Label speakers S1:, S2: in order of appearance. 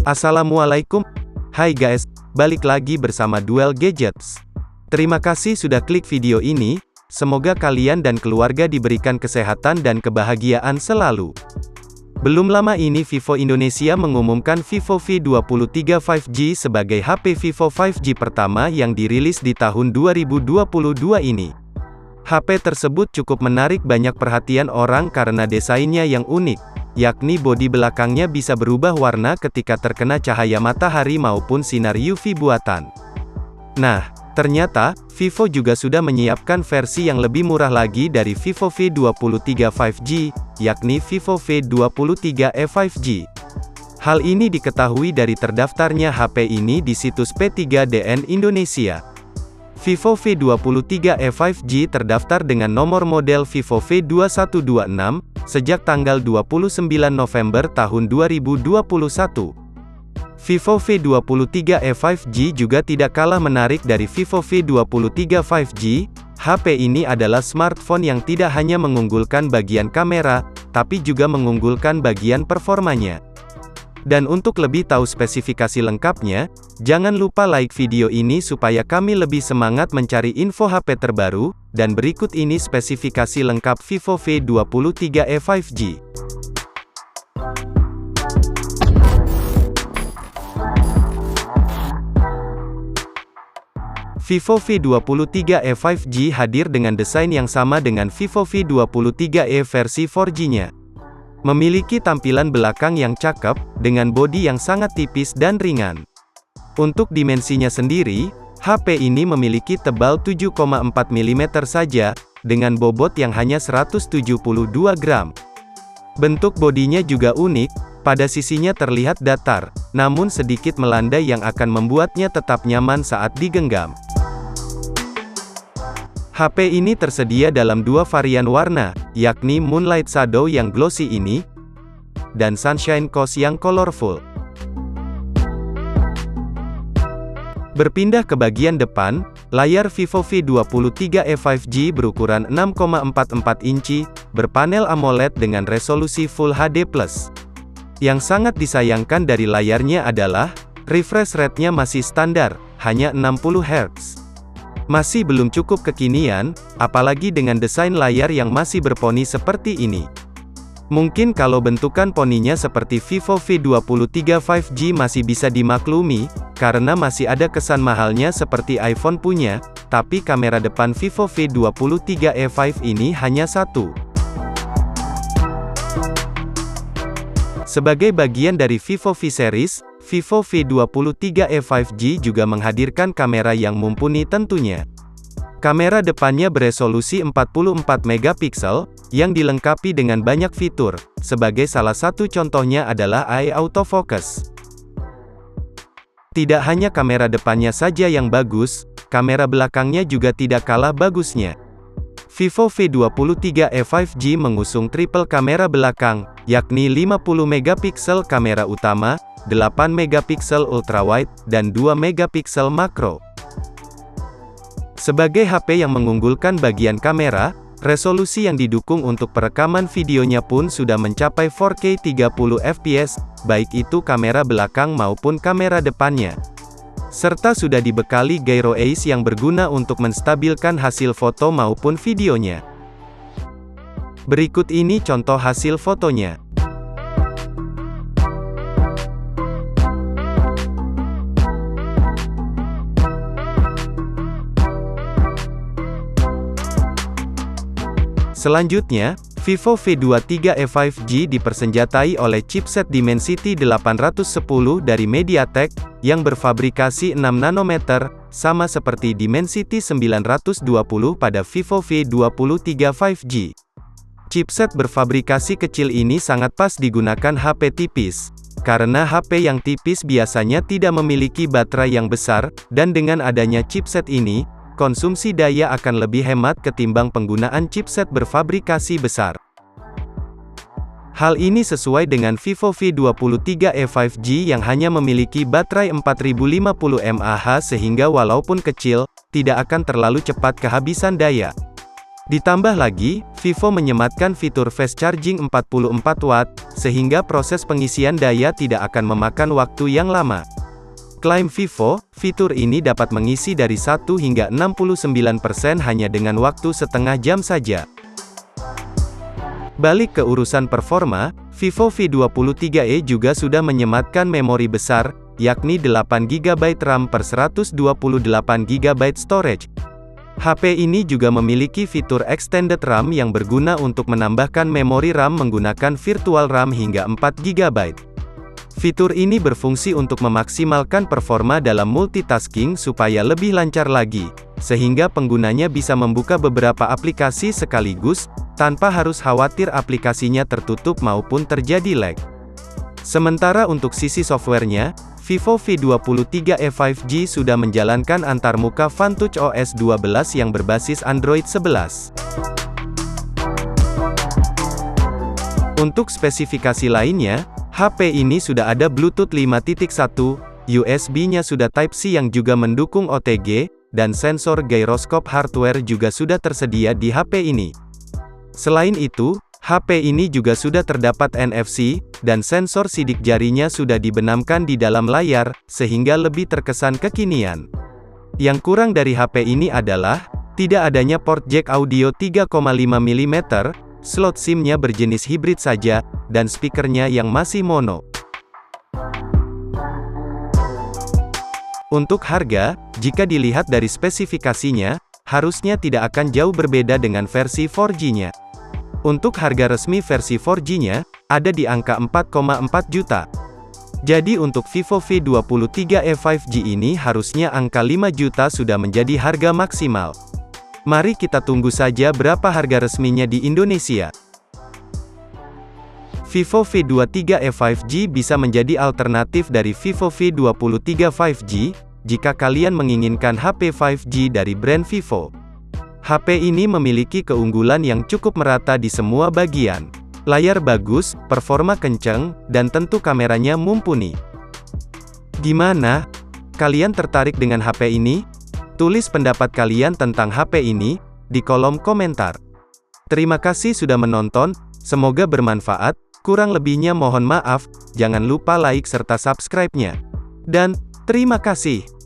S1: Assalamualaikum. Hai guys, balik lagi bersama Duel Gadgets. Terima kasih sudah klik video ini, semoga kalian dan keluarga diberikan kesehatan dan kebahagiaan selalu. Belum lama ini Vivo Indonesia mengumumkan Vivo V23 5G sebagai HP Vivo 5G pertama yang dirilis di tahun 2022 ini. HP tersebut cukup menarik banyak perhatian orang karena desainnya yang unik, yakni bodi belakangnya bisa berubah warna ketika terkena cahaya matahari maupun sinar UV buatan. Nah, ternyata, Vivo juga sudah menyiapkan versi yang lebih murah lagi dari Vivo V23 5G, yakni Vivo V23e 5G. Hal ini diketahui dari terdaftarnya HP ini di situs P3DN Indonesia. Vivo V23e 5G terdaftar dengan nomor model Vivo V2126, sejak tanggal 29 November tahun 2021. Vivo V23e 5G juga tidak kalah menarik dari Vivo V23 5G, HP ini adalah smartphone yang tidak hanya mengunggulkan bagian kamera, tapi juga mengunggulkan bagian performanya. Dan untuk lebih tahu spesifikasi lengkapnya, jangan lupa like video ini supaya kami lebih semangat mencari info HP terbaru, dan berikut ini spesifikasi lengkap Vivo V23e 5G. Vivo V23e 5G hadir dengan desain yang sama dengan Vivo V23e versi 4G-nya. Memiliki tampilan belakang yang cakep, dengan bodi yang sangat tipis dan ringan. Untuk dimensinya sendiri, HP ini memiliki tebal 7,4 mm saja, dengan bobot yang hanya 172 gram. Bentuk bodinya juga unik, pada sisinya terlihat datar, namun sedikit melandai yang akan membuatnya tetap nyaman saat digenggam. HP ini tersedia dalam dua varian warna, yakni Moonlight Shadow yang glossy ini, dan Sunshine Coast yang colorful. Berpindah ke bagian depan, layar Vivo V23e 5G berukuran 6,44 inci, berpanel AMOLED dengan resolusi Full HD+. Yang sangat disayangkan dari layarnya adalah, refresh rate-nya masih standar, hanya 60 Hz. Masih belum cukup kekinian, apalagi dengan desain layar yang masih berponi seperti ini. Mungkin kalau bentukan poninya seperti Vivo V23 5G masih bisa dimaklumi, karena masih ada kesan mahalnya seperti iPhone punya, tapi kamera depan Vivo V23e 5 ini hanya satu. Sebagai bagian dari Vivo V-Series, Vivo V23e 5G juga menghadirkan kamera yang mumpuni tentunya. Kamera depannya beresolusi 44 megapiksel, yang dilengkapi dengan banyak fitur, sebagai salah satu contohnya adalah Eye Autofocus. Tidak hanya kamera depannya saja yang bagus, kamera belakangnya juga tidak kalah bagusnya. Vivo V23e 5G mengusung triple kamera belakang, yakni 50 megapiksel kamera utama, 8 megapiksel ultrawide, dan 2 megapiksel makro. Sebagai HP yang mengunggulkan bagian kamera, resolusi yang didukung untuk perekaman videonya pun sudah mencapai 4K 30 fps, baik itu kamera belakang maupun kamera depannya. Serta sudah dibekali gyro Ace yang berguna untuk menstabilkan hasil foto maupun videonya. Berikut ini contoh hasil fotonya. Selanjutnya, Vivo V23e 5G dipersenjatai oleh chipset Dimensity 810 dari MediaTek, yang berfabrikasi 6 nanometer, sama seperti Dimensity 920 pada Vivo V23 5G. Chipset berfabrikasi kecil ini sangat pas digunakan HP tipis, karena HP yang tipis biasanya tidak memiliki baterai yang besar, dan dengan adanya chipset ini, konsumsi daya akan lebih hemat ketimbang penggunaan chipset berfabrikasi besar. Hal ini sesuai dengan Vivo V23e 5G yang hanya memiliki baterai 4050 mAh sehingga walaupun kecil, tidak akan terlalu cepat kehabisan daya. Ditambah lagi, Vivo menyematkan fitur fast charging 44 watt, sehingga proses pengisian daya tidak akan memakan waktu yang lama. Klaim Vivo, fitur ini dapat mengisi dari 1 hingga 69% hanya dengan waktu setengah jam saja. Balik ke urusan performa, Vivo V23e juga sudah menyematkan memori besar, yakni 8GB RAM per 128GB storage. HP ini juga memiliki fitur extended RAM yang berguna untuk menambahkan memori RAM menggunakan virtual RAM hingga 4GB. Fitur ini berfungsi untuk memaksimalkan performa dalam multitasking supaya lebih lancar lagi, sehingga penggunanya bisa membuka beberapa aplikasi sekaligus, tanpa harus khawatir aplikasinya tertutup maupun terjadi lag. Sementara untuk sisi softwarenya, Vivo V23e 5G sudah menjalankan antarmuka Vantage OS 12 yang berbasis Android 11. Untuk spesifikasi lainnya, HP ini sudah ada Bluetooth 5.1, USB-nya sudah Type-C yang juga mendukung OTG, dan sensor gyroscope hardware juga sudah tersedia di HP ini. Selain itu, HP ini juga sudah terdapat NFC, dan sensor sidik jarinya sudah dibenamkan di dalam layar, sehingga lebih terkesan kekinian. Yang kurang dari HP ini adalah, tidak adanya port jack audio 3,5 mm, slot SIM-nya berjenis hibrid saja, dan speakernya yang masih mono. Untuk harga, jika dilihat dari spesifikasinya, harusnya tidak akan jauh berbeda dengan versi 4G-nya. Untuk harga resmi versi 4G-nya, ada di angka 4,4 juta. Jadi untuk Vivo V23e 5G ini harusnya angka 5 juta sudah menjadi harga maksimal. Mari kita tunggu saja berapa harga resminya di Indonesia. Vivo V23e 5G bisa menjadi alternatif dari Vivo V23 5G, jika kalian menginginkan HP 5G dari brand Vivo. HP ini memiliki keunggulan yang cukup merata di semua bagian. Layar bagus, performa kenceng, dan tentu kameranya mumpuni. Gimana? Kalian tertarik dengan HP ini? Tulis pendapat kalian tentang HP ini di kolom komentar. Terima kasih sudah menonton, semoga bermanfaat. Kurang lebihnya mohon maaf, jangan lupa like serta subscribe-nya. Dan, terima kasih.